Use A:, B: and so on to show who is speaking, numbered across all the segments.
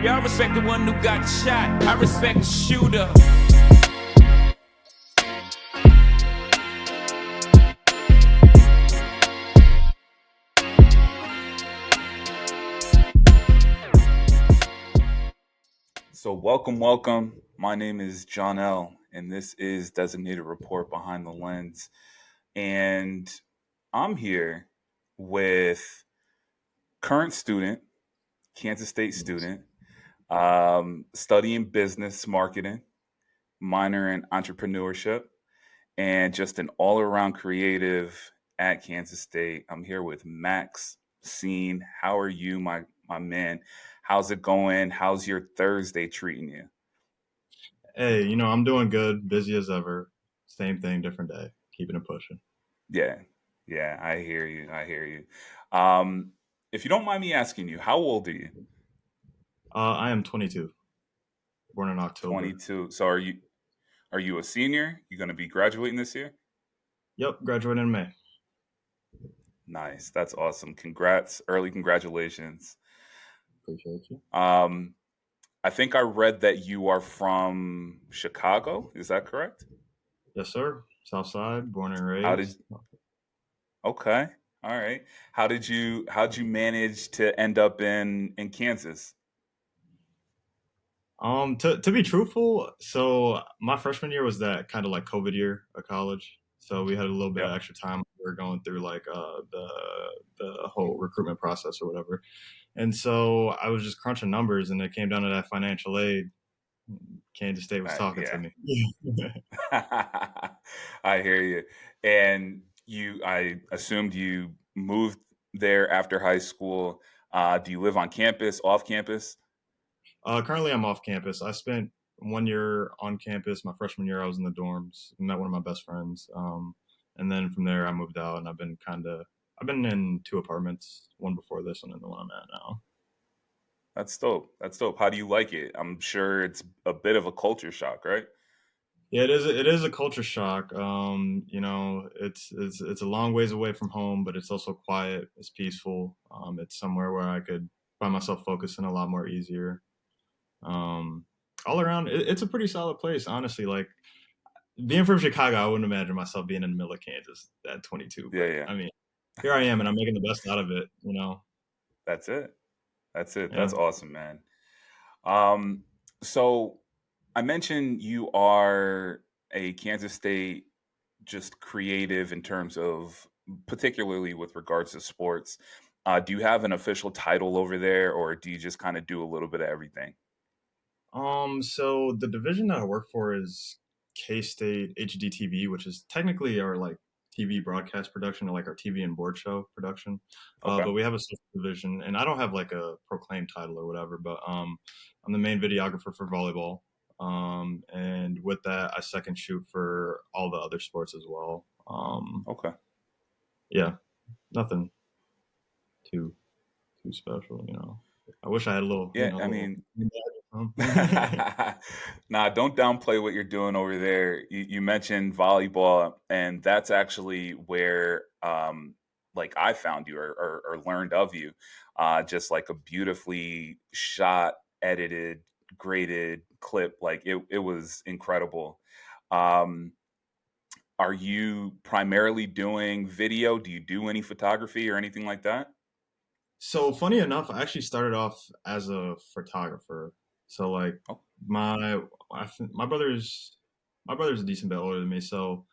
A: Y'all respect the one who got shot. I respect the shooter.
B: So welcome. My name is Johnell, and this is Designated Report Behind the Lens. And I'm here with current student, Kansas State student, studying business marketing, minor in entrepreneurship, and just an all-around creative at Kansas State. I'm here with Max Sene. How are you, my man? How's it going? How's your Thursday treating you?
C: Hey, I'm doing good, busy as ever. Same thing, different day. Keeping it pushing.
B: Yeah, yeah, I hear you. I hear you. Um, if you don't mind me asking you, how old are you?
C: I am 22, born in October.
B: 22. So are you a senior? You going to be graduating this year?
C: Yep, graduating in May.
B: Nice. That's awesome. Congrats. Early congratulations.
C: Appreciate you.
B: Um, I think I read that you are from Chicago. Is that correct?
C: Yes, sir. Southside, born and
B: How did
C: raised.
B: Okay. All right. How'd you manage to end up in Kansas?
C: To be truthful, so my freshman year was that kind of like COVID year of college. So we had a little bit of
B: Yep.
C: extra time. We were going through like the whole recruitment process or whatever. And so I was just crunching numbers, and it came down to that financial aid. Kansas State was talking to
B: Yeah.
C: me.
B: I hear you. And I assumed you moved there after high school. Do you live on campus, off campus?
C: Currently, I'm off campus. I spent 1 year on campus. My freshman year, I was in the dorms. Met one of my best friends, and then from there, I moved out, and I've been in two apartments, one before this one, and the one I'm at now.
B: That's dope. That's dope. How do you like it? I'm sure it's a bit of a culture shock, right?
C: Yeah, it is. It is a culture shock. It's a long ways away from home, but it's also quiet. It's peaceful. It's somewhere where I could find myself focusing a lot more easier. Um, all around, it's a pretty solid place, honestly. Like being from Chicago, I wouldn't imagine myself being in the middle of Kansas at 22.
B: Yeah,
C: But
B: yeah.
C: I mean, here I am, and I'm making the best out of it.
B: That's it. That's it.
C: Yeah.
B: That's awesome, man. Um, so I mentioned you are a Kansas State just creative in terms of particularly with regards to sports. Do you have an official title over there, or do you just kind of do a little bit of everything?
C: So the division that I work for is K State HDTV, which is technically our like TV broadcast production or like our TV and board show production.
B: Okay,
C: But we have a social division, and I don't have like a proclaimed title or whatever. But I'm the main videographer for volleyball. And with that, I second shoot for all the other sports as well.
B: okay,
C: Yeah, nothing too too special. I wish I had a little,
B: yeah. I
C: little.
B: mean, nah, don't downplay what you're doing over there. You mentioned volleyball, and that's actually where, like, I found you or learned of you. Just like a beautifully shot, edited, graded clip. Like it was incredible. Um, are you primarily doing video? Do you do any photography or anything like that?
C: So funny enough, I actually started off as a photographer. So like
B: Oh,
C: my my brother's a decent bit older than me. So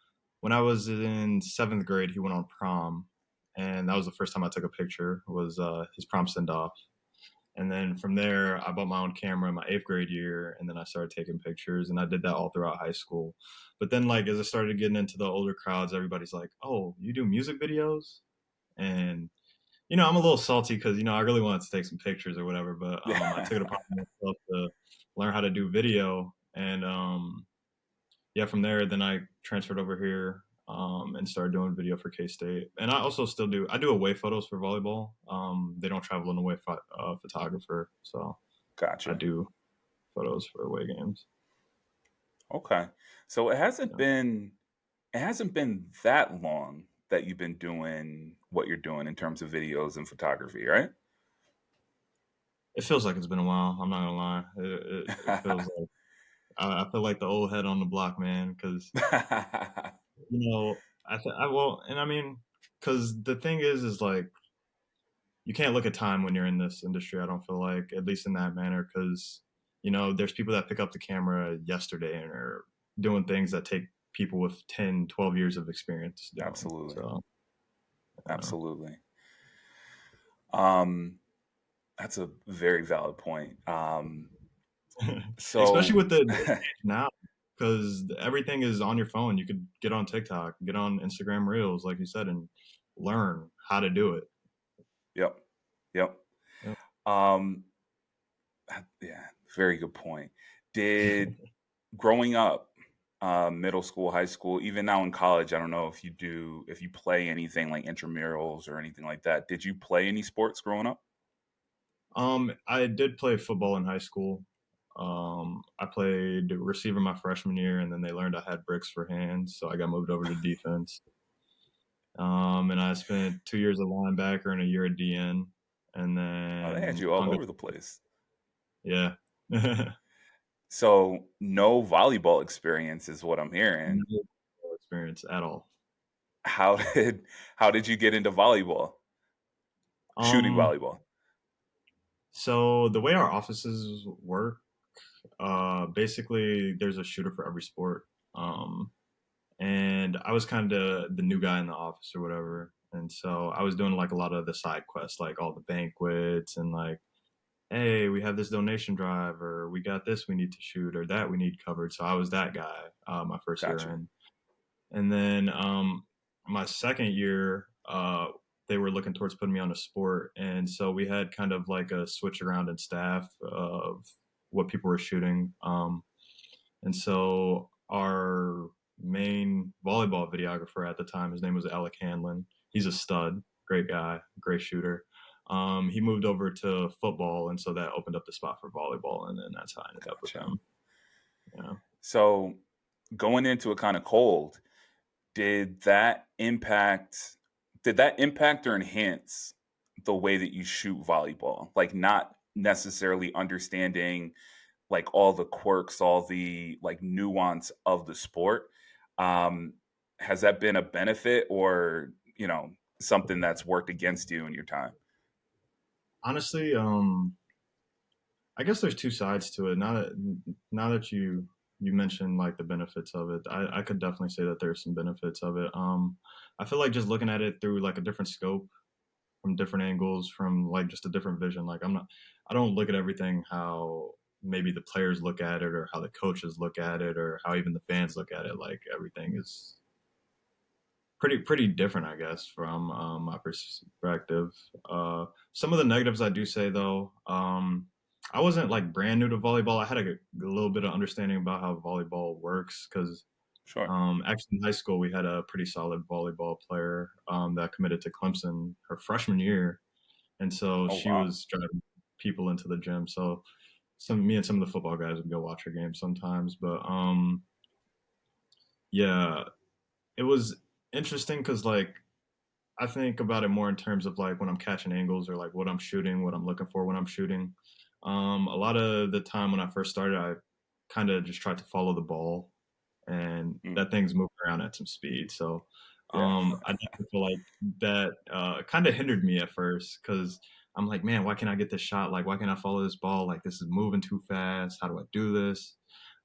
C: when I was in seventh grade, he went on prom, and that was the first time I took a picture. Was his prom send off, and then from there, I bought my own camera in my eighth grade year, and then I started taking pictures, and I did that all throughout high school. But then, like as I started getting into the older crowds, everybody's like, "Oh, you do music videos?" And I'm a little salty because I really wanted to take some pictures or whatever, but I took it
B: yeah.
C: upon myself to learn how to do video, and yeah, from there, then I transferred over here and started doing video for K State, and I also still do. I do away photos for volleyball. They don't travel an away photographer, so I
B: Gotcha.
C: do photos for away games.
B: Okay. So it hasn't
C: Yeah.
B: been that long that you've been doing what you're doing in terms of videos and photography, right?
C: It feels like it's been a while. I'm not gonna lie. It feels like I feel like the old head on the block, man. Because I well, and I mean, because the thing is like you can't look at time when you're in this industry. I don't feel like, at least in that manner, because there's people that pick up the camera yesterday and are doing things that take people with 10, 12 years of experience doing.
B: Absolutely.
C: So,
B: Absolutely. Um, that's a very valid point.
C: especially
B: So
C: with the age now, because everything is on your phone. You could get on TikTok, get on Instagram Reels, like you said, and learn how to do it.
B: yep, yep.
C: Yep.
B: Um, yeah, very good point. Did growing up, middle school, high school, even now in college, I don't know if you play anything like intramurals or anything like that. Did you play any sports growing up?
C: I did play football in high school. I played receiver my freshman year, and then they learned I had bricks for hands, so I got moved over to defense. And I spent 2 years at linebacker and a year at DN, and
B: Oh, they had
C: then
B: you all over the place.
C: yeah.
B: So no volleyball experience is what I'm hearing.
C: No experience at all.
B: How did how did you get into volleyball? Shooting
C: Um,
B: volleyball.
C: so the way our offices work, basically there's a shooter for every sport. Um, and I was kind of the new guy in the office or whatever. And so I was doing like a lot of the side quests, like all the banquets and like, hey, we have this donation drive, or we got this we need to shoot, or that we need covered. So I was that guy my first year
B: Gotcha.
C: in. And then my second year, they were looking towards putting me on a sport. And so we had kind of like a switch around in staff of what people were shooting. And so our main volleyball videographer at the time, his name was Alec Hanlon. He's a stud, great guy, great shooter. He moved over to football, and so that opened up the spot for volleyball, and then that's how I ended up with
B: Gotcha.
C: him. Yeah.
B: So going into it kind of cold, did that impact did that impact or enhance the way that you shoot volleyball? Like not necessarily understanding like all the quirks, all the like nuance of the sport. Um, has that been a benefit or, something that's worked against you in your time?
C: Honestly, I guess there's two sides to it. Now that you mentioned like the benefits of it, I could definitely say that there's some benefits of it. I feel like just looking at it through like a different scope, from different angles, from like just a different vision. Like I don't look at everything how maybe the players look at it, or how the coaches look at it, or how even the fans look at it. Like everything is pretty different, I guess, from my perspective. Some of the negatives I do say though, I wasn't like brand new to volleyball. I had a little bit of understanding about how volleyball works because
B: Sure.
C: actually in high school we had a pretty solid volleyball player that committed to Clemson her freshman year, and so
B: Oh
C: she
B: wow.
C: was driving people into the gym. So me and some of the football guys would go watch her games sometimes, but yeah, it was interesting because like I think about it more in terms of like when I'm catching angles, or like what I'm shooting, what I'm looking for when I'm shooting. A lot of the time when I first started, I kind of just tried to follow the ball, and
B: Mm,
C: that thing's moving around at some speed. So
B: yeah.
C: I definitely feel like that kind of hindered me at first because I'm like, man, why can't I get this shot? Like, why can't I follow this ball? Like, this is moving too fast. How do I do this?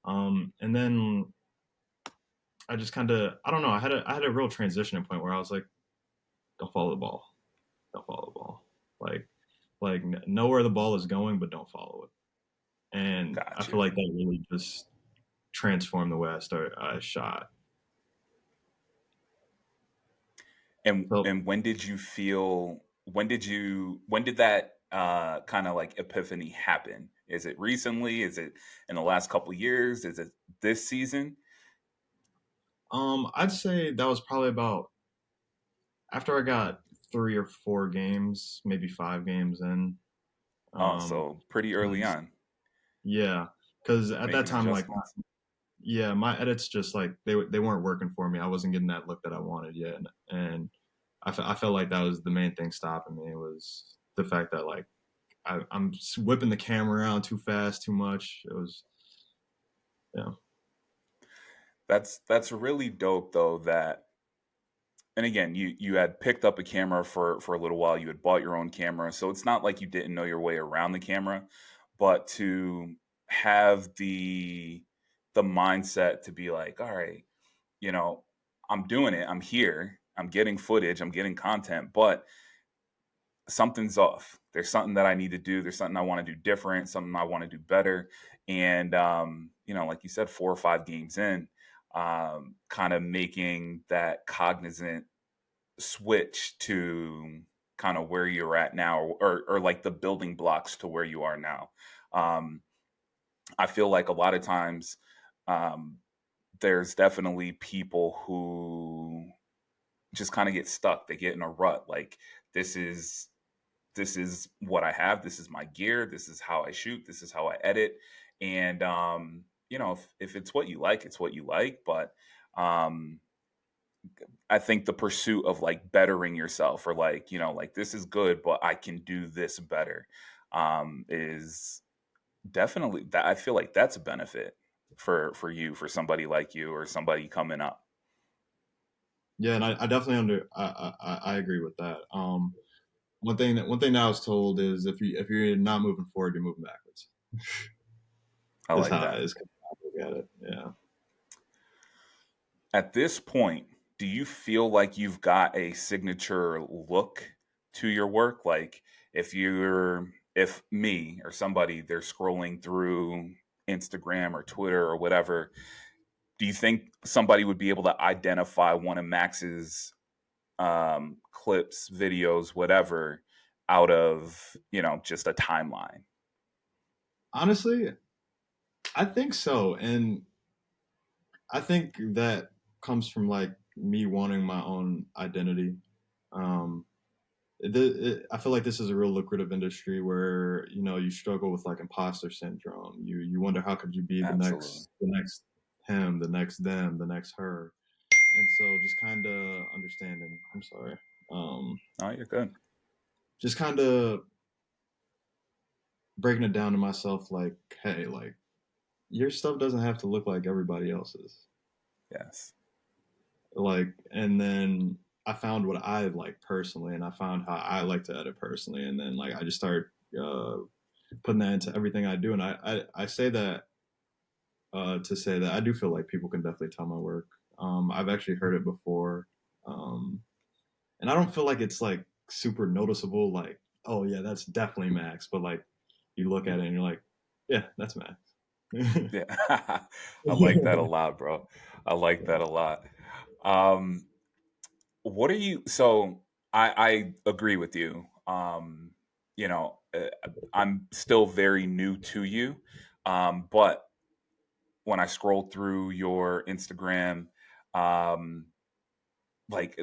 C: And then I just kind of, I don't know. I had a real transitioning point where I was like, don't follow the ball. Don't follow the ball. Like know where the ball is going, but don't follow it. And I
B: Got
C: feel
B: you.
C: like that really just transformed the way I shot. So
B: And when did you feel when did that kind of like epiphany happen? Is it recently? Is it in the last couple years? Is it this season?
C: I'd say that was probably about after I got 3 or 4 games, maybe 5 games in.
B: Oh,
C: Um,
B: so pretty early
C: 'Cause-
B: on
C: yeah, because at that
B: making
C: time, like,
B: adjustments.
C: yeah, my edits just like they weren't working for me. I wasn't getting that look that I wanted yet, and I felt like that was the main thing stopping me, was the fact that like I'm whipping the camera around too fast, too much. It was, yeah.
B: That's really dope though that, and again, you had picked up a camera for a little while. You had bought your own camera, so it's not like you didn't know your way around the camera, but to have the mindset to be like, all right, you know, I'm doing it. I'm here. I'm getting footage. I'm getting content, but something's off. There's something that I need to do. There's something I want to do different. Something I want to do better. And like you said, 4 or 5 games in, kind of making that cognizant switch to kind of where you're at now, or like the building blocks to where you are now. Um, I feel like a lot of times um, there's definitely people who just kind of get stuck. They get in a rut. Like this is this is what I have. This is my gear. This is how I shoot. This is how I edit. And if it's what you like, it's what you like. But um, I think the pursuit of like bettering yourself, or like like this is good, but I can do this better, is definitely that. I feel like that's a benefit for you, for somebody like you, or somebody coming up.
C: Yeah, and I definitely I agree with that. One thing that I was told is if you're not moving forward, you're moving backwards.
B: I
C: Is
B: like
C: how
B: that.
C: is kind of how I look at it. Yeah.
B: At this point, do you feel like you've got a signature look to your work? Like if me or somebody, they're scrolling through Instagram or Twitter or whatever, do you think somebody would be able to identify one of Max's clips, videos, whatever, out of just a timeline?
C: Honestly, I think so, and I think that comes from like me wanting my own identity. Um, I feel like this is a real lucrative industry where you struggle with like imposter syndrome. You wonder how could you be the
B: Absolutely.
C: next him, the next them, the next her, and so just kind of understanding. I'm sorry. Um,
B: Oh, you're good.
C: just kind of breaking it down to myself, like, hey, like your stuff doesn't have to look like everybody else's.
B: Yes.
C: Like, and then I found what I like personally, and I found how I like to edit personally, and then like I just started uh, putting that into everything I do, and I say that to say that I do feel like people can definitely tell my work. I've actually heard it before, um, and I don't feel like it's like super noticeable. Like, oh yeah, that's definitely Max. But like, you look at it and you're like, yeah, that's Max.
B: Yeah. I like that a lot, bro. I like that a lot. Um, what are you? So I agree with you. I'm still very new to you, but when I scroll through your Instagram, um, like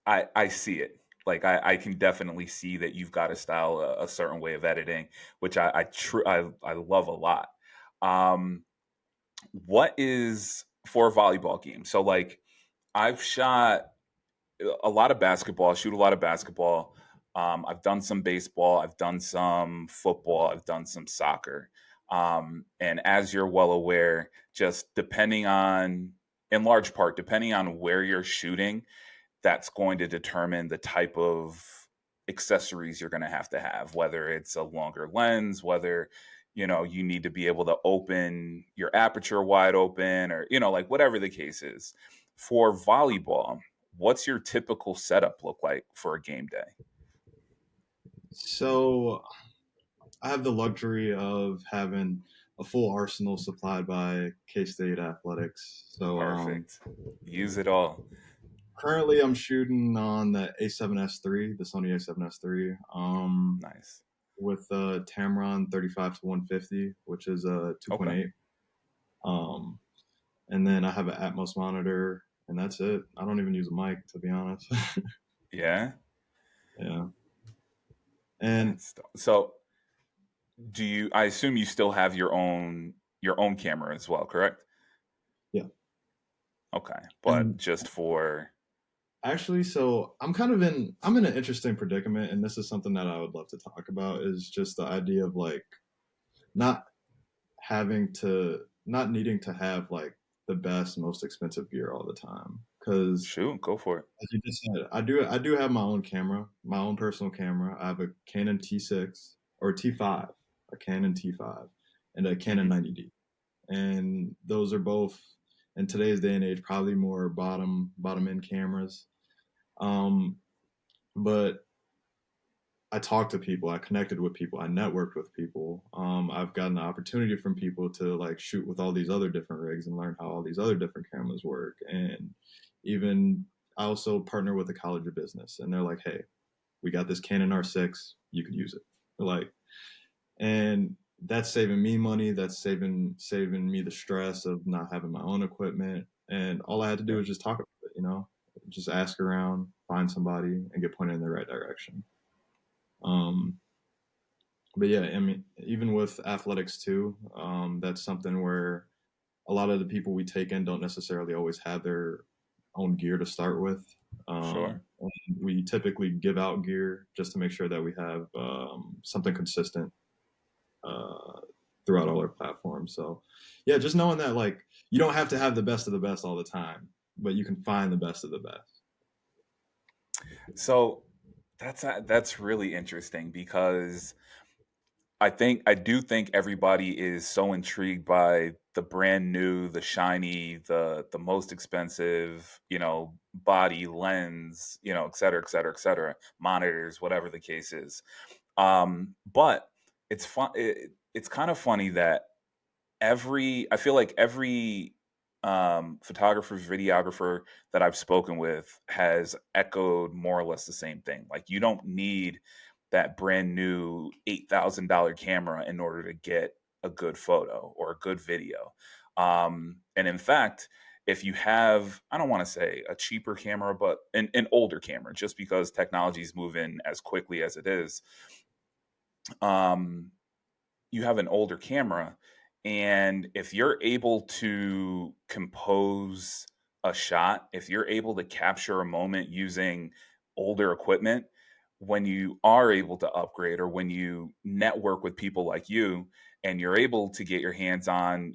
B: I see it. Like I can definitely see that you've got a style, a certain way of editing, which I love a lot. Um, what is for a volleyball game? So like I've shot a lot of basketball, I shoot a lot of basketball. I've done some baseball, I've done some football, I've done some soccer. And as you're well aware, just in large part, depending on where you're shooting, that's going to determine the type of accessories you're going to have, whether it's a longer lens, whether you need to be able to open your aperture wide open, or like whatever the case is. For volleyball, what's your typical setup look like for a game day?
C: So I have the luxury of having a full arsenal supplied by K State Athletics. So
B: Perfect. Use it all.
C: currently I'm shooting on the A7S3, the Sony A7S3,
B: Nice.
C: with a Tamron 35 to 150, which is a
B: Okay.
C: 2.8. Um, and then I have an Atmos monitor, and that's it. I don't even use a mic, to be honest.
B: Yeah.
C: Yeah. And
B: So I assume you still have your own camera as well, correct?
C: yeah.
B: Okay. But
C: And
B: just for
C: Actually, so I'm in an interesting predicament, and this is something that I would love to talk about. Is just the idea of like not not needing to have like the best, most expensive gear all the time. Because
B: Shoot, go for it.
C: as you just said, I do have my own camera, my own personal camera. I have a Canon T6 or T5, a Canon T5, and a Canon
B: Hmm.
C: 90D, and those are both in today's day and age probably more bottom end cameras. Um, but I talked to people, I connected with people, I networked with people. I've gotten the opportunity from people to like shoot with all these other different rigs and learn how all these other different cameras work. And even I also partner with a college of business, and they're like, "Hey, we got this Canon R6, you could use it." Like, and that's saving me money. That's saving me the stress of not having my own equipment. And all I had to do
B: Yeah,
C: was just talk about it, just ask around, find somebody, and get pointed in the right direction. Um, but yeah, I mean, even with athletics too, that's something where a lot of the people we take in don't necessarily always have their own gear to start with.
B: sure.
C: And we typically give out gear just to make sure that we have something consistent uh, throughout all our platforms. So, yeah, just knowing that like you don't have to have the best of the best all the time, but you can find the best of the best.
B: So that's really interesting because I do think everybody is so intrigued by the brand new, the shiny, the most expensive, body lens, et cetera, et cetera, et cetera, monitors, whatever the case is. But it's fun. It's kind of funny that I feel like every photographer, videographer that I've spoken with has echoed more or less the same thing. Like, you don't need that brand new $8,000 camera in order to get a good photo or a good video. And in fact, if you have, I don't want to say a cheaper camera, but an older camera, just because technology is moving as quickly as it is, um, you have an older camera, and if you're able to compose a shot, if you're able to capture a moment using older equipment, when you are able to upgrade, or when you network with people like you and you're able to get your hands on,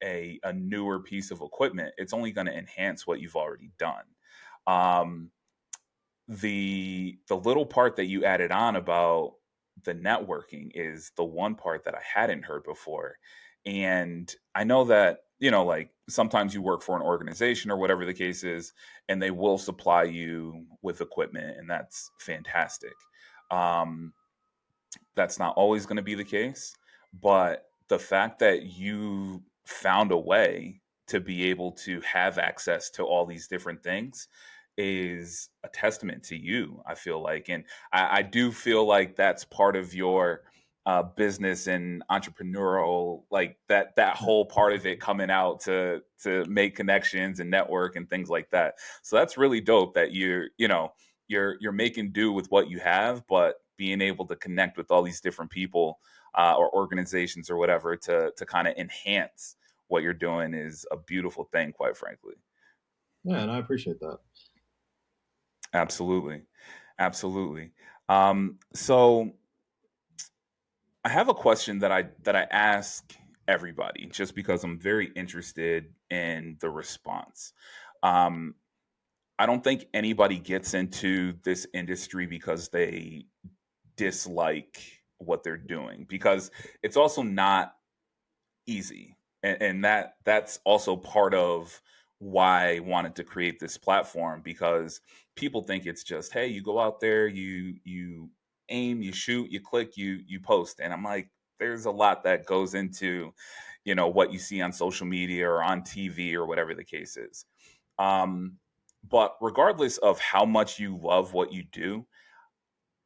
B: a newer piece of equipment, it's only going to enhance what you've already done. um, the little part that you added on about the networking is the one part that I hadn't heard before. And I know that, like, sometimes you work for an organization or whatever the case is, and they will supply you with equipment, and that's fantastic. Um, that's not always going to be the case, but the fact that you found a way to be able to have access to all these different things is a testament to you, I feel like. And I do feel like that's part of your business and entrepreneurial, like that whole part of it, coming out to make connections and network and things like that. So that's really dope that you're making do with what you have, but being able to connect with all these different people, or organizations or whatever, to kind of enhance what you're doing is a beautiful thing, quite frankly.
C: Yeah, and I appreciate that.
B: Absolutely, absolutely. So I have a question that I ask everybody, just because I'm very interested in the response. Um, I don't think anybody gets into this industry because they dislike what they're doing, because it's also not easy, and that's also part of why I wanted to create this platform, because people think it's just, hey, you go out there, you aim, you shoot, you click, you post. And I'm like, there's a lot that goes into what you see on social media or on TV or whatever the case is. um but regardless of how much you love what you do,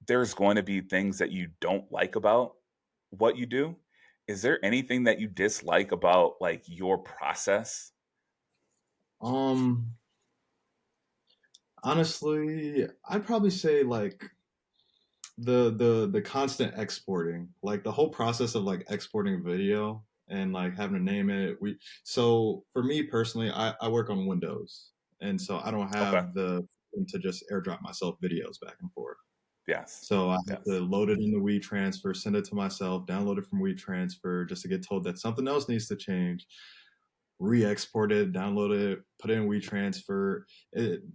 B: there's going to be things that you don't like about what you do. Is there anything that you dislike about, like, your process?
C: Um, Honestly, I'd probably say like the constant exporting, like the whole process of like exporting video and like having to name it. We So for me personally, I work on Windows, and so I don't
B: Okay.
C: have the often to just airdrop myself videos back and forth.
B: Yes.
C: So I have to
B: Yes.
C: load it in the WeTransfer, send it to myself, download it from WeTransfer just to get told that something else needs to change, re-export it, download it, put it in WeTransfer.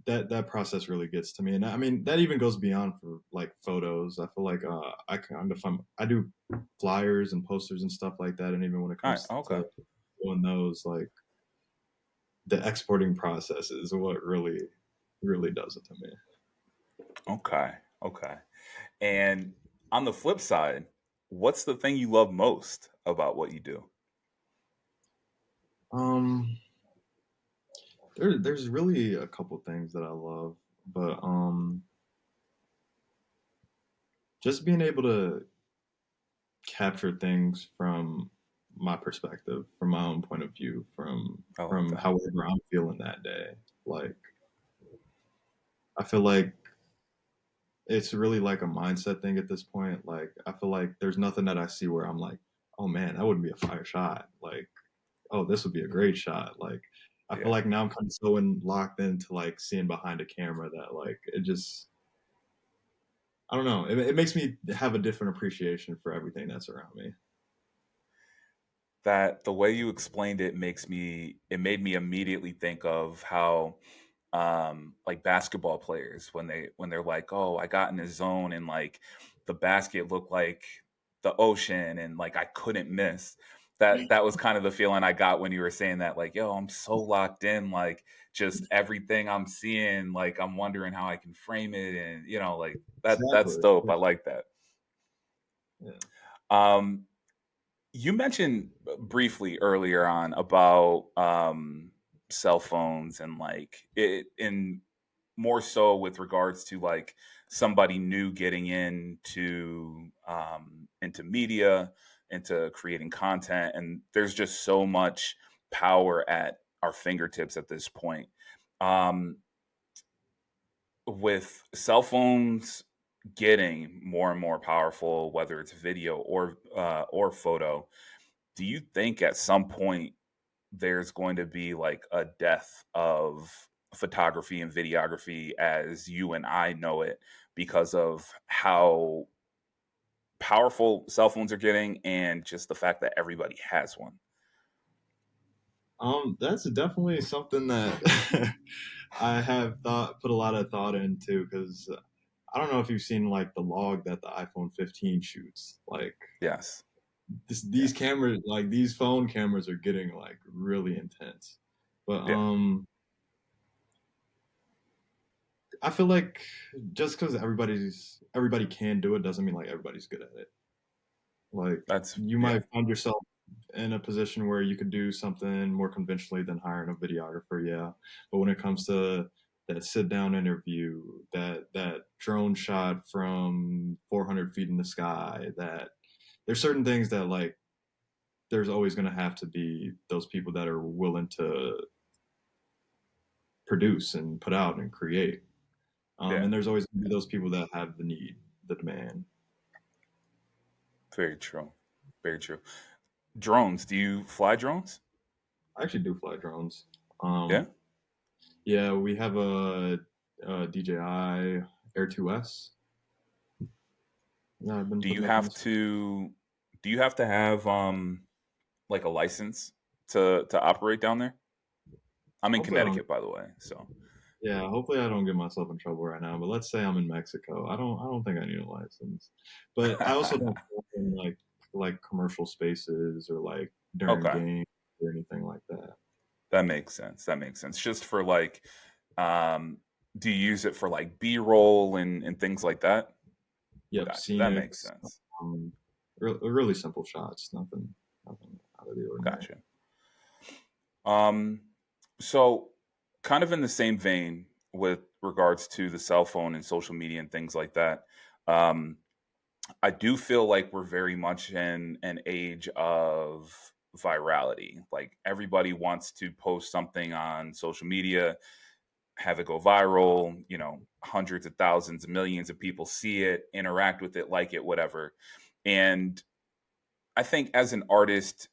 C: That process really gets to me, and I mean that even goes beyond for like photos. I feel like I do flyers and posters and stuff like that, and even when it
B: All right.
C: comes
B: Okay.
C: to doing those, like the exporting process is what really does it to me.
B: Okay. Okay. And on the flip side, what's the thing you love most about what you do?
C: Um, there's really a couple things that I love, but just being able to capture things from my perspective, from my own point of view,
B: I like
C: from
B: that.
C: however I'm feeling that day. Like I feel like it's really like a mindset thing at this point. Like I feel like there's nothing that I see where I'm like, oh man, that wouldn't be a fire shot. Like, oh, this would be a great shot. Like I feel
B: Yeah.
C: like now I'm kind of so locked into like seeing behind a camera that like it just I don't know. It makes me have a different appreciation for everything that's around me.
B: That the way you explained it made me immediately think of how like basketball players when they're like, oh, I got in the zone and like the basket looked like the ocean and like I couldn't miss. That was kind of the feeling I got when you were saying that, like, yo, I'm so locked in, like just everything I'm seeing, like I'm wondering how I can frame it, and like that's
C: Exactly.
B: dope. I like that.
C: Yeah.
B: um You mentioned briefly earlier on about cell phones and like it in more so with regards to like somebody new getting into media, into creating content, and there's just so much power at our fingertips at this point. Um, with cell phones getting more and more powerful, whether it's video or photo, do you think at some point there's going to be like a death of photography and videography as you and I know it because of how powerful cell phones are getting and just the fact that everybody has one?
C: That's definitely something that I have put a lot of thought into because I don't know if you've seen like the log that the iPhone 15 shoots. Like
B: Yes.
C: these
B: Yes.
C: cameras, like these phone cameras, are getting like really intense. But
B: Yeah.
C: I feel like just because everybody can do it doesn't mean like everybody's good at it. Like
B: That's
C: you
B: yeah.
C: might find yourself in a position where you could do something more conventionally than hiring a videographer, yeah. But when it comes to that sit down interview, that drone shot from 400 feet in the sky, that there's certain things that like there's always going to have to be those people that are willing to produce and put out and create.
B: Yeah.
C: And there's always going to be those people that have the need, the demand.
B: Very true. Very true. Drones. Do you fly drones?
C: I actually do fly drones.
B: Yeah.
C: Um, yeah, we have a DJI Air 2S. Yeah, I've been
B: Do you
C: putting up in
B: have
C: this.
B: to do you have to have like a license to operate down there? I'm in
C: Hopefully, I don't.
B: Connecticut, by the way. So
C: Yeah, hopefully I don't get myself in trouble right now. But let's say I'm in Mexico. I don't think I need a license. But I also don't fly in like commercial spaces or like during
B: okay,
C: games or anything like that.
B: that makes sense. That makes sense. Just for like, um, do you use it for like B-roll and things like that?
C: Yep,
B: Gotcha. That
C: scenic,
B: makes sense.
C: um, really simple shots. Nothing out of the ordinary.
B: Gotcha. Um, so kind of in the same vein with regards to the cell phone and social media and things like that. Um, I do feel like we're very much in an age of virality. Like everybody wants to post something on social media, have it go viral, hundreds of thousands, millions of people see it, interact with it, like it, whatever. And I think as an artist,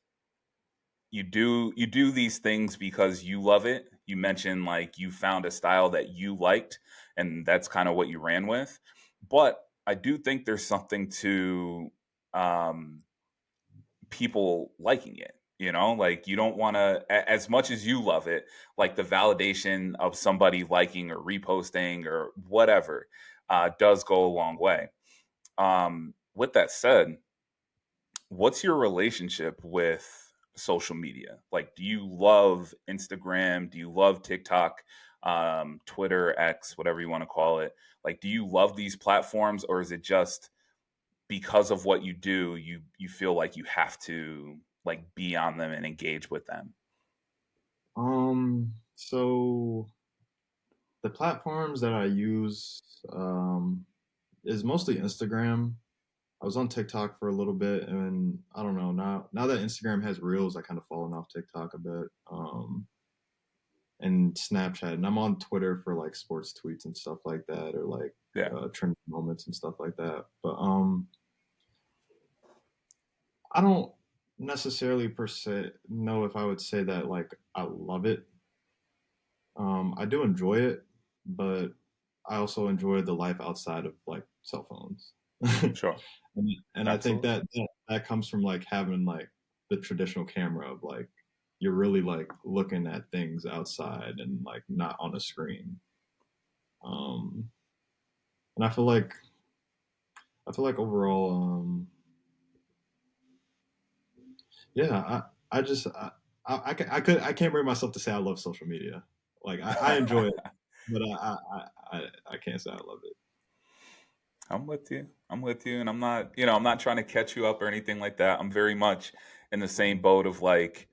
B: you do these things because you love it. You mentioned like you found a style that you liked, and that's kind of what you ran with. But I do think there's something to um, people liking it. Like you don't want to, as much as you love it, like the validation of somebody liking or reposting or whatever does go a long way. With that said, what's your relationship with social media? Like, do you love Instagram? Do you love TikTok, Twitter, X, whatever you want to call it? Like, do you love these platforms, or is it just because of what you do, you feel like you have to like be on them and engage with them?
C: So the platforms that I use is mostly Instagram. I was on TikTok for a little bit, and I don't know, now that Instagram has Reels, I kind of fallen off TikTok a bit. And Snapchat, and I'm on Twitter for like sports tweets and stuff like that, or like
B: Yeah,
C: trending moments and stuff like that. But I don't necessarily per se know if I would say that like I love it. I do enjoy it, but I also enjoy the life outside of like cell phones.
B: sure,
C: And I think
B: absolutely.
C: that comes from like having like the traditional camera of like you're really like looking at things outside and like not on a screen. Um, and I feel like overall, yeah, I just I can't bring myself to say I love social media. Like I enjoy it, but I can't say I love it.
B: I'm with you. I'm with you. And I'm not, I'm not trying to catch you up or anything like that. I'm very much in the same boat of like,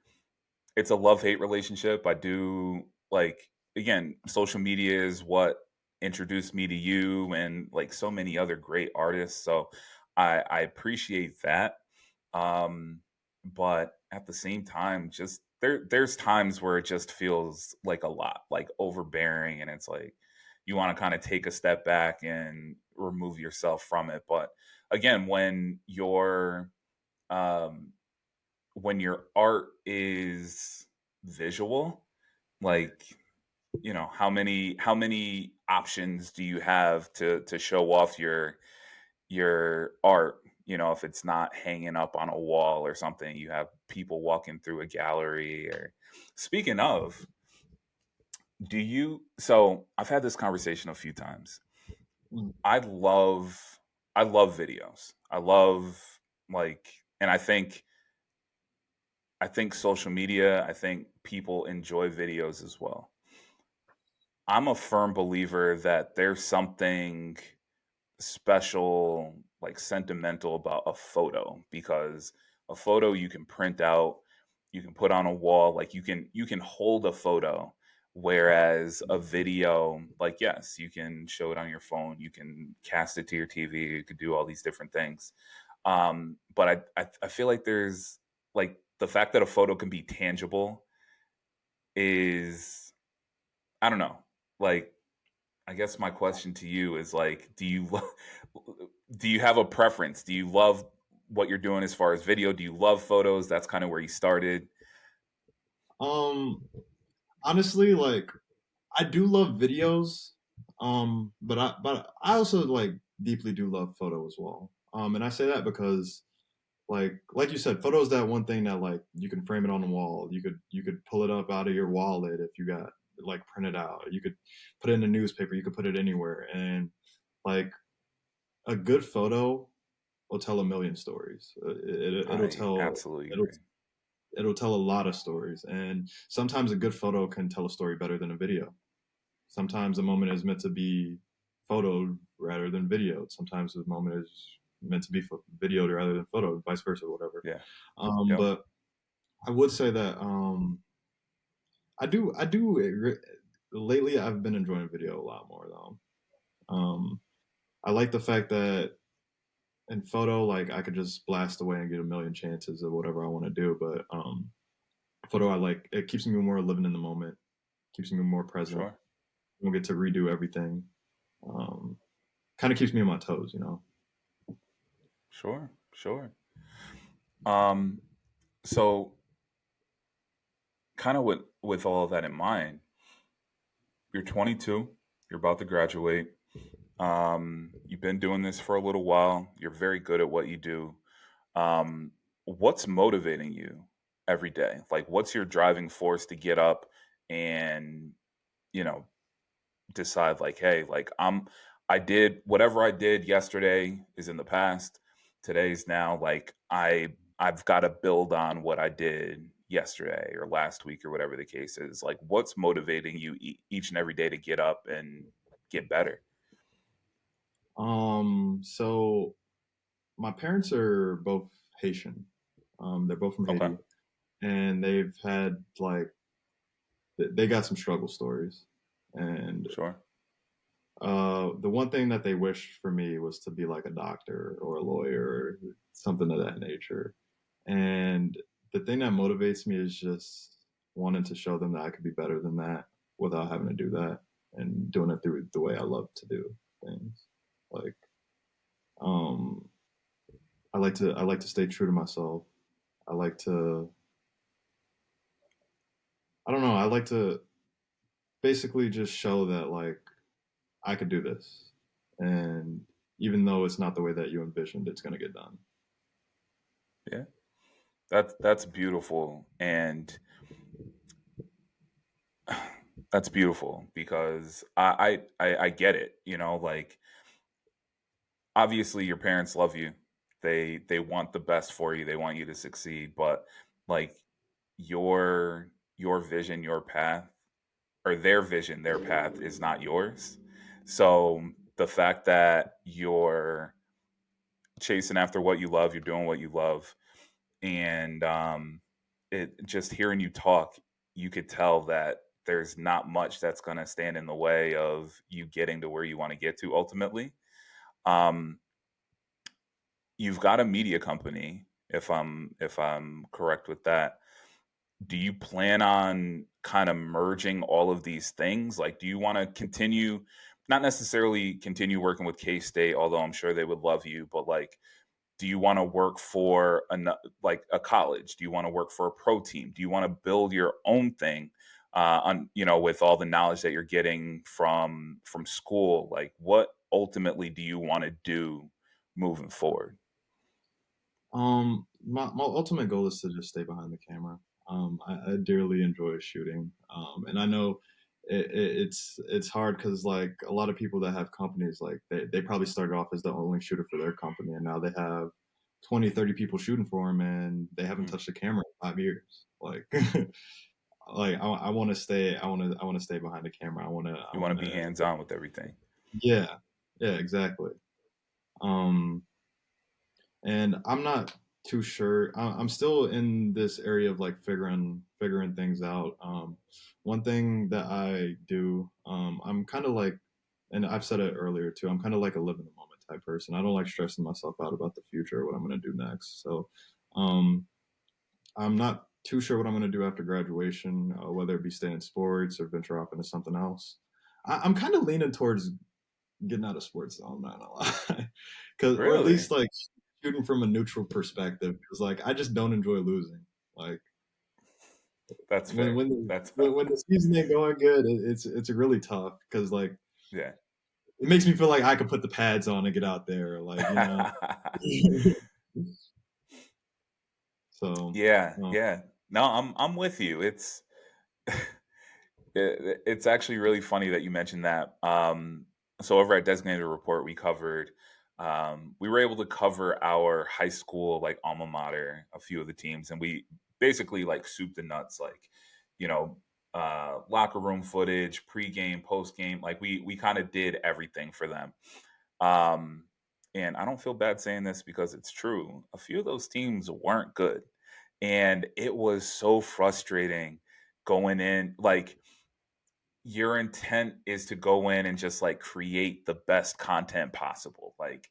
B: it's a love hate relationship. I do like, again, social media is what introduced me to you and like so many other great artists. So I appreciate that. Um, but at the same time, just there's times where it just feels like a lot, like overbearing, and it's like you want to kind of take a step back and remove yourself from it. But again, um, when your art is visual, like how many options do you have to show off your art? If it's not hanging up on a wall or something, you have people walking through a gallery. Or speaking of, so I've had this conversation a few times.
C: Mm.
B: I love i love videos. I love, like, and I think social media, I think people enjoy videos as well. I'm a firm believer that there's something special, like sentimental about a photo, because a photo you can print out, you can put on a wall, like you can hold a photo, whereas a video, like, yes, you can show it on your phone, you can cast it to your TV, you could do all these different things. But I feel like there's, like, the fact that a photo can be tangible is, I don't know, like, I guess my question to you is like, do you have a preference? Do you love what you're doing as far as video? Do you love photos? That's kind of where you started.
C: Um, Honestly, like I do love videos, but I also like deeply do love photo as well. And I say that because like you said, photos that one thing that like you can frame it on the wall. You could pull it up out of your wallet if you got like printed out. You could put it in a newspaper. You could put it anywhere, and like a good photo will tell a million stories. It'll
B: I
C: tell
B: absolutely
C: it'll
B: agree.
C: it'll tell a lot of stories, and sometimes a good photo can tell a story better than a video. Sometimes a moment is meant to be photoed rather than videoed. Sometimes the moment is meant to be videoed rather than photoed, vice versa, whatever.
B: Yeah. Yep.
C: But I would say that lately I've been enjoying video a lot more though. I like the fact that in photo, like I could just blast away and get a million chances of whatever I want to do. But photo, I like it keeps me more living in the moment, keeps me more present.
B: Sure.
C: I don't get to redo everything. Um, Kind of keeps me on my toes, you know.
B: Sure. Sure. Um, so kind of with all of that in mind, you're 22, You're about to graduate. You've been doing this for a little while. You're very good at what you do. What's motivating you every day? Like, what's your driving force to get up and, you know, decide like, hey, like I did whatever I did yesterday is in the past. Today's now like I've got to build on what I did yesterday or last week or whatever the case is. Like, what's motivating you each and every day to get up and get better?
C: So my parents are both Haitian. They're both from
B: Okay,
C: Haiti, and they've had like they got some struggle stories. And
B: sure.
C: the one thing that they wished for me was to be like a doctor or a lawyer, or something of that nature. And the thing that motivates me is just wanting to show them that I could be better than that without having to do that, and doing it through the way I love to do things. Like, um, I like to stay true to myself. I like to I don't know, I like to basically just show that like I could do this. And even though it's not the way that you envisioned, it's gonna get done.
B: Yeah, that's beautiful, and that's beautiful because I get it. You know, like obviously your parents love you. They want the best for you. They want you to succeed, but like your vision, your path, or their vision, their path is not yours. So the fact that you're chasing after what you love, you're doing what you love, and it just hearing you talk, you could tell that there's not much that's going to stand in the way of you getting to where you want to get to ultimately. Um, you've got a media company, if I'm correct with that. Do you plan on kind of merging all of these things? Like, do you want to continue, not necessarily continue working with K State, although I'm sure they would love you, but like, do you want to work for like a college? Do you want to work for a pro team? Do you want to build your own thing? On with all the knowledge that you're getting from school, like what ultimately do you want to do moving forward?
C: My ultimate goal is to just stay behind the camera. I dearly enjoy shooting. And I know it's hard because like a lot of people that have companies, like they probably started off as the only shooter for their company, and now they have 20, 30 people shooting for them, and they haven't
B: Mm.
C: touched the camera in 5 years. Like, like I want to stay, I want to stay behind the camera. I
B: You want
C: want
B: to be
C: to,
B: hands on with everything.
C: yeah, yeah, exactly. Um, and I'm not too sure. I'm still in this area of like figuring things out. One thing that I do, I'm kind of like, and I've said it earlier too. I'm kind of like a live in the moment type person. I don't like stressing myself out about the future or what I'm gonna do next. So, um, I'm not too sure what I'm gonna do after graduation, whether it be stay in sports or venture off into something else. I'm kind of leaning towards getting out of sports though. I'm not gonna lie, because or at
B: Really?
C: least like shooting from a neutral perspective. Because like I just don't enjoy losing. Like
B: That's
C: when
B: fair.
C: when the
B: That's
C: when the season ain't going good, it's really tough because like
B: yeah.
C: it makes me feel like I could put the pads on and get out there, like you know. So
B: Yeah,
C: um,
B: yeah. No, I'm with you. It's actually really funny that you mentioned that. So over at Designated Report, we were able to cover our high school like alma mater, a few of the teams, and we basically like soup the nuts, like you know, locker room footage, pregame, postgame, like we kind of did everything for them. Um, and I don't feel bad saying this because it's true. A few of those teams weren't good, and it was so frustrating going in like your intent is to go in and just like create the best content possible, like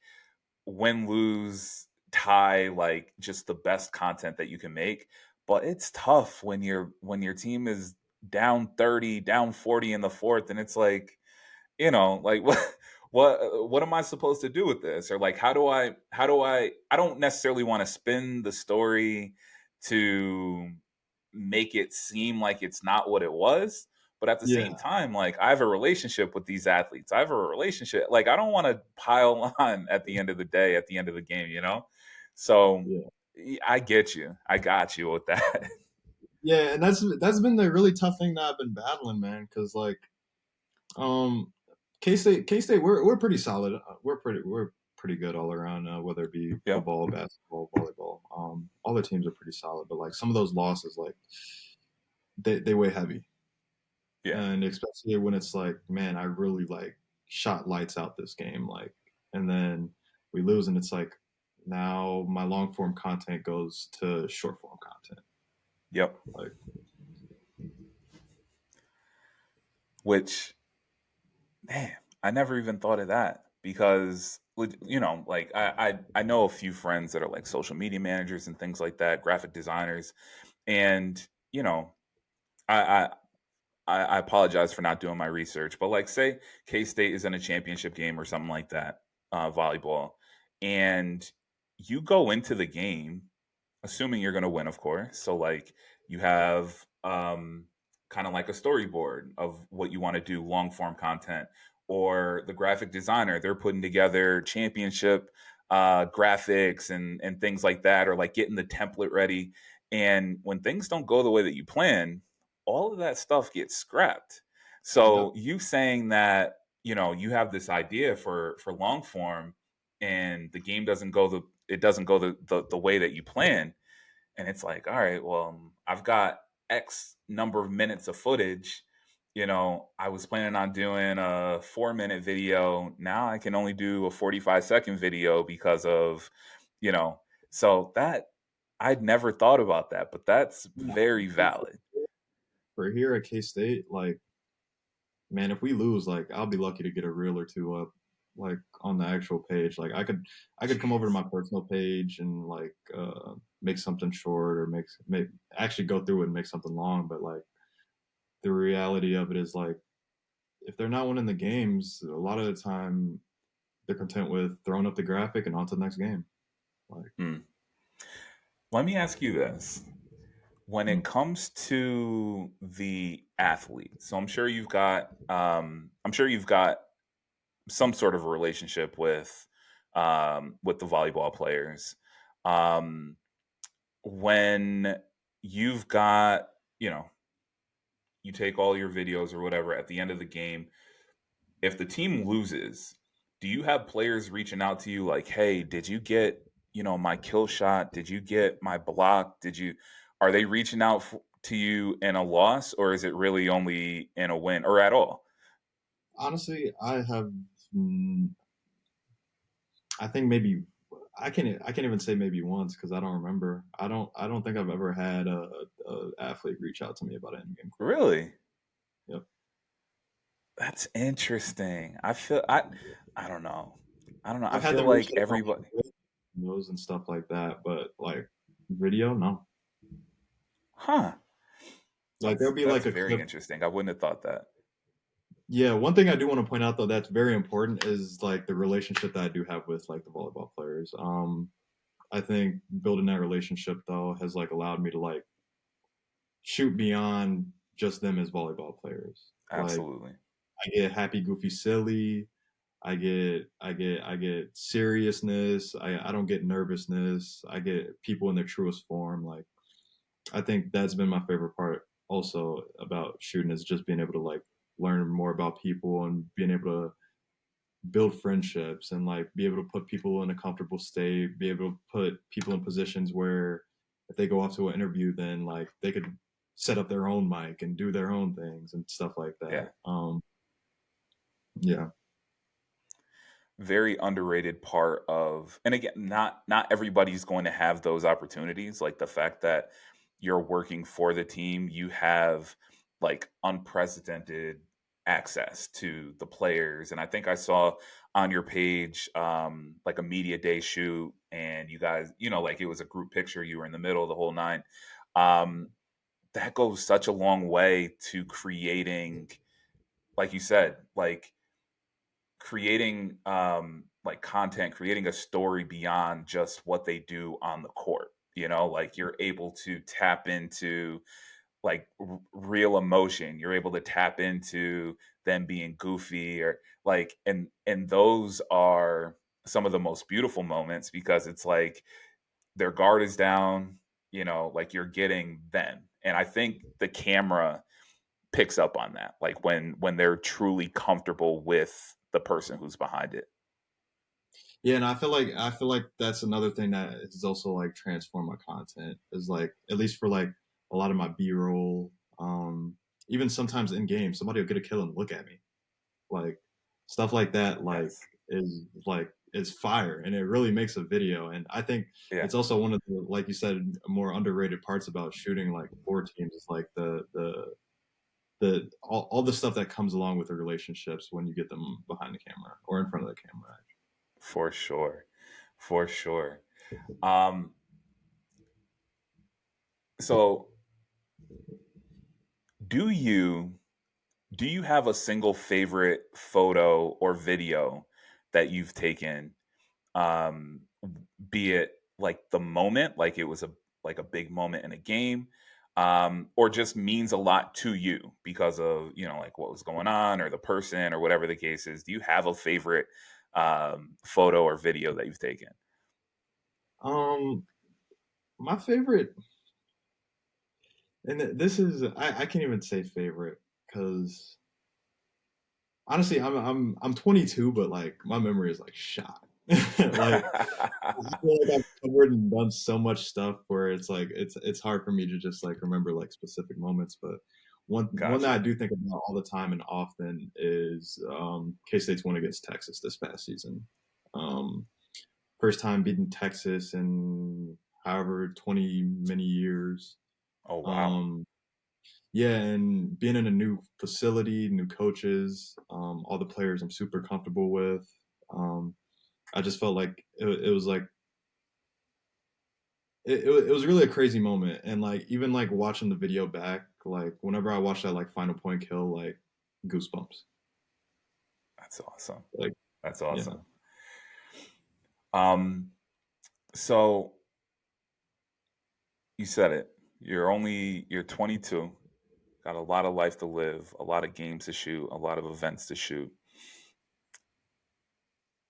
B: win, lose, tie, like just the best content that you can make. But it's tough when your team is down 30, down 40 in the fourth, and it's like, like what am I supposed to do with this? Or like how do I don't necessarily want to spin the story to make it seem like it's not what it was, But at the same
C: Yeah,
B: time, like I have a relationship with these athletes. I have a relationship. Like I don't want to pile on at the end of the day, at the end of the game, you know? So
C: yeah,
B: I get you. I got you with that.
C: yeah. And that's been the really tough thing that I've been battling, man. Because like, um, K State, we're pretty solid. We're pretty good all around. Whether it be
B: Yep.
C: football, basketball, volleyball. All the teams are pretty solid. But like some of those losses, like they weigh heavy,
B: Yeah.
C: and especially when it's like, man, I really like shot lights out this game, like, and then we lose, and it's like now my long form content goes to short form content,
B: Yep.
C: like.
B: Which, man, I never even thought of that because, like I know a few friends that are like social media managers and things like that, graphic designers, and you know, I I, I apologize for not doing my research, but like, say K State is in a championship game or something like that, volleyball, and you go into the game assuming you're going to win, of course. So like you have kind of like a storyboard of what you want to do, long form content, or the graphic designer, they're putting together championship graphics and things like that, or like getting the template ready. And when things don't go the way that you plan, all of that stuff gets scrapped.
C: Yep.
B: So you saying that, you have this idea for long form and the game doesn't go the way that you plan, and it's like, all right, well, I've got X number of minutes of footage. I was planning on doing a 4-minute video. Now I can only do a 45-second video because of, you know, so that I'd never thought about that, but that's
C: Yeah.
B: very valid.
C: For here at K State, like, man, if we lose, like, I'll be lucky to get a reel or two up, like, on the actual page. Like, I could come over to
B: Jeez.
C: my personal page and like make something short, or make actually go through it and make something long. But like the reality of it is like, if they're not winning the games, a lot of the time they're content with throwing up the graphic and on to the next game. Like,
B: Hmm. Let me ask you this. When it
C: mm,
B: comes to the athlete, so I'm sure you've got some sort of a relationship with the volleyball players. Um, when you've got, you know, you take all your videos or whatever at the end of the game, if the team loses, do you have players reaching out to you like, "Hey, did you get, my kill shot? Did you get my block? Are they reaching out to you in a loss, or is it really only in a win or at all?"
C: honestly, I have, mm, I think maybe I can't even say maybe once because I don't remember. I don't think I've ever had a athlete reach out to me about an in-game quote.
B: Really?
C: Yep.
B: That's interesting. I don't know. I don't know. I
C: I've had
B: feel
C: them reach
B: like
C: out about
B: everybody.
C: like videos and stuff like that, but like video, no.
B: Huh.
C: Like there'll be
B: That's
C: like a
B: very
C: clip.
B: interesting. I wouldn't have thought that.
C: Yeah, one thing I do want to point out though that's very important is like the relationship that I do have with like the volleyball players. I think building that relationship though has like allowed me to like shoot beyond just them as volleyball players. Like
B: Absolutely.
C: I get happy, goofy, silly. I get seriousness. I don't get nervousness. I get people in their truest form. Like I think that's been my favorite part also about shooting is just being able to like learn more about people and being able to build friendships and like be able to put people in a comfortable state, be able to put people in positions where if they go off to an interview, then like they could set up their own mic and do their own things and stuff like
B: Yeah.
C: that. Yeah,
B: Very underrated part of, and again, not everybody's going to have those opportunities, like the fact that you're working for the team, you have like unprecedented access to the players. And I think I saw on your page like a media day shoot, and you guys, like it was a group picture, you were in the middle, the whole nine. um that goes such a long way to creating, like you said, like creating like content, creating a story beyond just what they do on the court. Like you're able to tap into like real emotion. You're able to tap into them being goofy or like, and those are some of the most beautiful moments because it's like their guard is down, like you're getting them. And I think the camera picks up on that, like when they're truly comfortable with the person who's behind it.
C: Yeah, and I feel like that's another thing that has also like transformed my content is like at least for like a lot of my B-roll, even sometimes in game, somebody will get a kill and look at me. Like stuff like that
B: Yes.
C: is fire and it really makes a video. And I think
B: Yeah,
C: it's also one of the, like you said, more underrated parts about shooting like for teams is like the all the stuff that comes along with the relationships when you get them behind the camera or in front of the camera.
B: for sure. For sure. Um, so do you do you have a single favorite photo or video that you've taken, um, be it like the moment, like it was a big moment in a game, or just means a lot to you because of like what was going on or the person or whatever the case is? Do you have a favorite photo or video that you've taken?
C: Um, my favorite, and this is I can't even say favorite because honestly, I'm 22, but like my memory is like shot. Like I feel like I've covered and done so much stuff where it's like it's hard for me to just like remember like specific moments. But one that I
B: Gotcha.
C: do think about all the time and often is K-State's win against Texas this past season. Um, First time beating Texas in however 20 many years.
B: Oh wow.
C: Um, yeah, and being in a new facility, new coaches, all the players I'm super comfortable with. Um, I just felt like it was like it was really a crazy moment, and like even like watching the video back, like whenever I watch that like final point kill, like goosebumps.
B: That's awesome.
C: Like
B: That's
C: yeah.
B: awesome. Um, so you said it. You're 22, got a lot of life to live, a lot of games to shoot, a lot of events to shoot.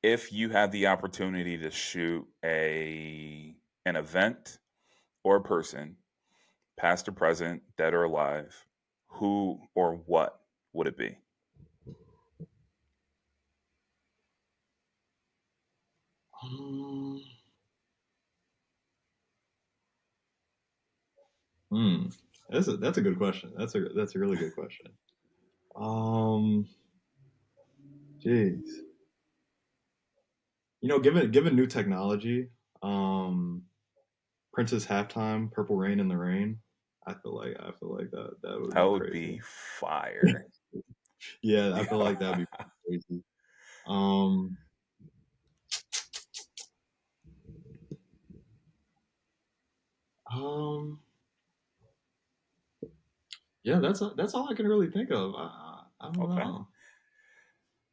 B: If you had the opportunity to shoot a an event or a person, past or present, dead or alive, who or what would it be?
C: Um, hmm. That's a good question. That's a really good question. Um, Jeez. Given new technology, um, Prince's halftime, Purple Rain in the Rain. I feel like that would
B: That
C: be
B: would
C: crazy.
B: be fire.
C: Yeah, I feel like that'd be crazy. Um, um, yeah, that's all I can really think of. I don't
B: Okay.
C: know.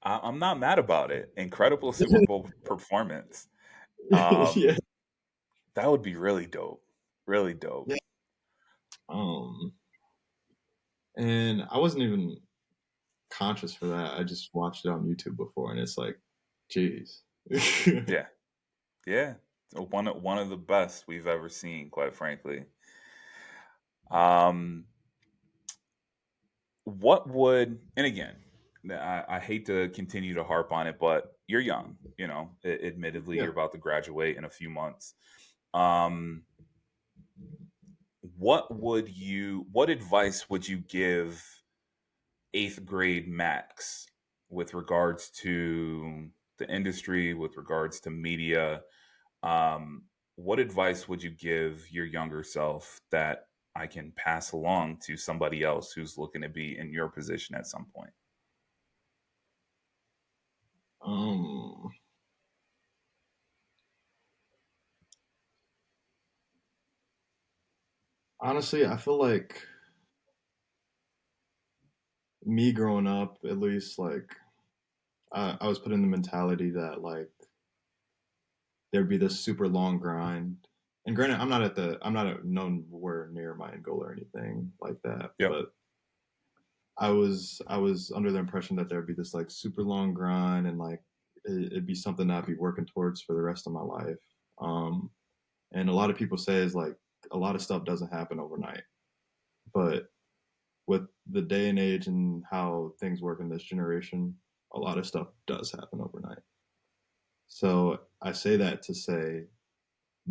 B: I'm not mad about it. Incredible Super Bowl performance. Um,
C: Yeah,
B: that would be really dope. Really dope.
C: yeah. Um, and I wasn't even conscious for that. I just watched it on YouTube before, and it's like, geez.
B: Yeah. Yeah. One of the best we've ever seen, quite frankly. Um, what would, and again, I hate to continue to harp on it, but you're young, admittedly,
C: Yeah.
B: you're about to graduate in a few months. Um, what advice would you give eighth grade Max with regards to the industry, with regards to media? Um, what advice would you give your younger self that I can pass along to somebody else who's looking to be in your position at some point?
C: Um, Honestly, I feel like me growing up, at least, like I was put in the mentality that like there'd be this super long grind, And granted, I'm not nowhere near my end goal or anything like that,
B: Yep.
C: but I was under the impression that there'd be this like super long grind and like it'd be something that I'd be working towards for the rest of my life. Um, and a lot of people say is like a lot of stuff doesn't happen overnight, but with the day and age and how things work in this generation, a lot of stuff does happen overnight. So I say that to say,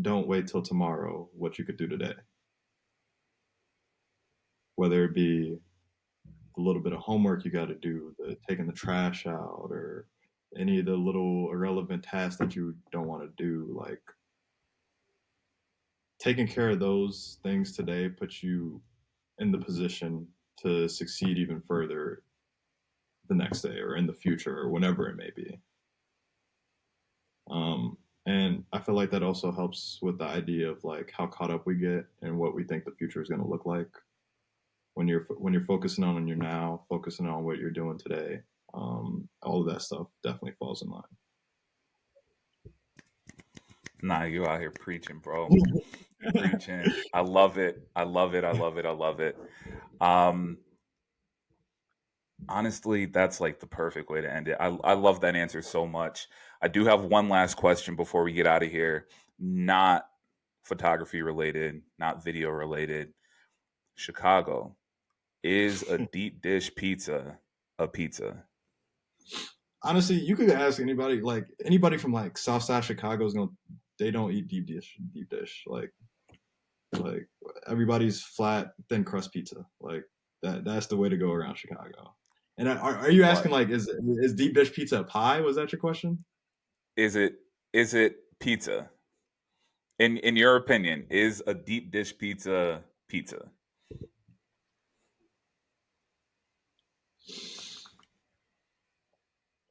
C: don't wait till tomorrow what you could do today, whether it be the little bit of homework you got to do, the taking the trash out, or any of the little irrelevant tasks that you don't want to do. Like taking care of those things today puts you in the position to succeed even further the next day or in the future or whenever it may be. And I feel like that also helps with the idea of like how caught up we get and what we think the future is going to look like when you're focusing on your now, focusing on what you're doing today. All of that stuff definitely falls in line.
B: Nah, you out here preaching, bro. Preaching. I love it. I love it. I love it. I love it. Um, Honestly, that's like the perfect way to end it. I love that answer so much. I do have one last question before we get out of here. Not photography related, not video related. Chicago, is a deep dish pizza a pizza?
C: Honestly, you could ask anybody, like anybody from like Southside Chicago is gonna, they don't eat deep dish. Like everybody's flat thin crust pizza. Like that's the way to go around Chicago. And are you asking
B: But
C: like is deep dish pizza a pie? Was that your question?
B: is it pizza? In your opinion, is a deep dish pizza pizza?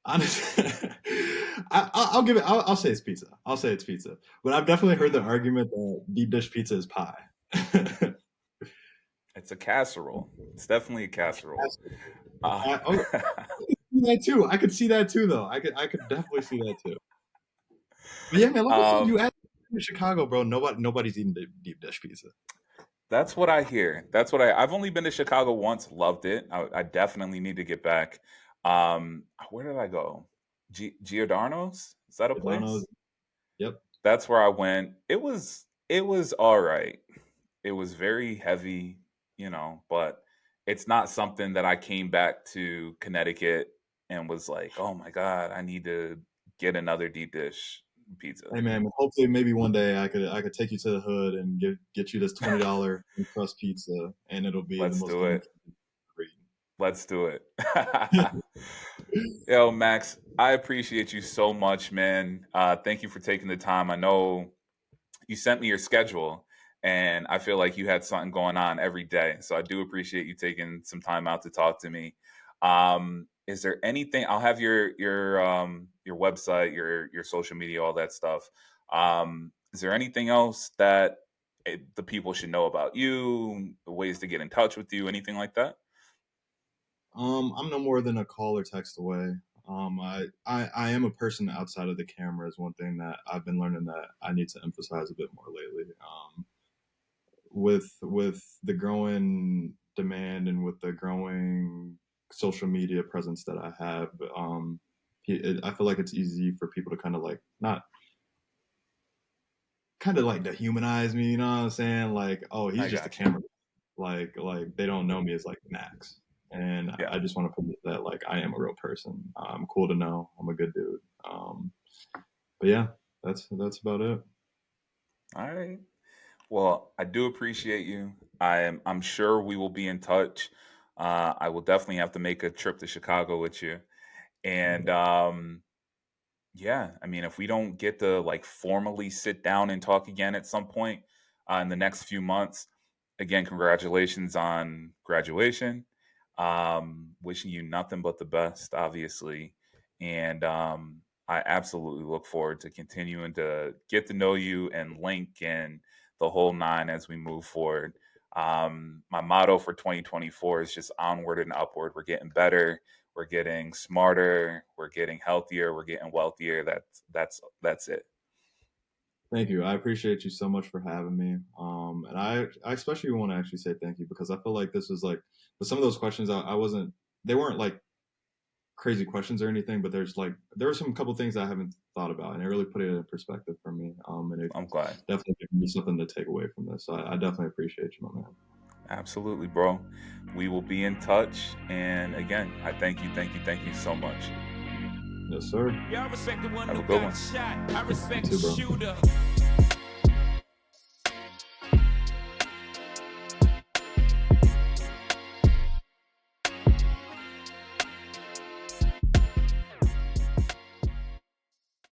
C: Honestly, I'll give it. I'll say it's pizza. I'll say it's pizza. But I've definitely heard the argument that deep dish pizza is pie.
B: It's a casserole. It's definitely a casserole. Uh,
C: Okay, that too. I could see that too, though. I could definitely see that too. But yeah, man, like I said, you
B: um,
C: add in Chicago, bro. Nobody's eating deep dish pizza.
B: that's what I hear. That's what I've only been to Chicago once, loved it. I definitely need to get back. Where did I go? Giordano's? Is that a
C: Giordano's.
B: place?
C: Yep.
B: That's where I went. It was all right. It was very heavy, but it's not something that I came back to Connecticut and was like, "Oh my God, I need to get another deep dish pizza."
C: Hey man, hopefully maybe one day I could take you to the hood and get you this $20 crust pizza, and it'll be the
B: Let's
C: most
B: do it.
C: delicious you've
B: Let's do it.
C: ever eaten.
B: Yo, Max, I appreciate you so much, man. Thank you for taking the time. I know you sent me your schedule, and I feel like you had something going on every day. So I do appreciate you taking some time out to talk to me. Is there anything? I'll have your website, your social media, all that stuff. Is there anything else that the people should know about you? Ways to get in touch with you? Anything like that?
C: I'm no more than a call or text away. I am a person outside of the camera is one thing that I've been learning that I need to emphasize a bit more lately. With the growing demand and with the growing social media presence that I have, I feel like it's easy for people to kind of like not kind of like dehumanize me. You know what I'm saying? Like, oh, he's
B: I
C: just a
B: got you.
C: camera. Like they don't know me as like Max. And
B: Yeah.
C: I just want to put that like I am a real person. I'm cool to know. I'm a good dude. But yeah, that's about it.
B: All right. Well, I do appreciate you. I'm sure we will be in touch. I will definitely have to make a trip to Chicago with you. And yeah, I mean, if we don't get to like formally sit down and talk again at some point in the next few months, again, congratulations on graduation. Wishing you nothing but the best, obviously. And I absolutely look forward to continuing to get to know you and link and the whole nine as we move forward. My motto for 2024 is just onward and upward. We're getting better, we're getting smarter, we're getting healthier, we're getting wealthier. That's it.
C: Thank you. I appreciate you so much for having me. And I especially want to actually say thank you because I feel like this was like, with some of those questions, I wasn't, they weren't like crazy questions or anything, but there were some couple things I haven't thought about, and it really put it in perspective for me. And it
B: I'm glad.
C: definitely gave me something to take away from this. So I definitely appreciate you, my man.
B: Absolutely, bro. We will be in touch. And again, I thank you so much.
C: Yes, sir.
A: Yeah, I respect the one
B: Have a
A: who
B: good
A: got
B: one.
A: shot. I respect
C: You
A: the
C: too, bro.
A: shooter.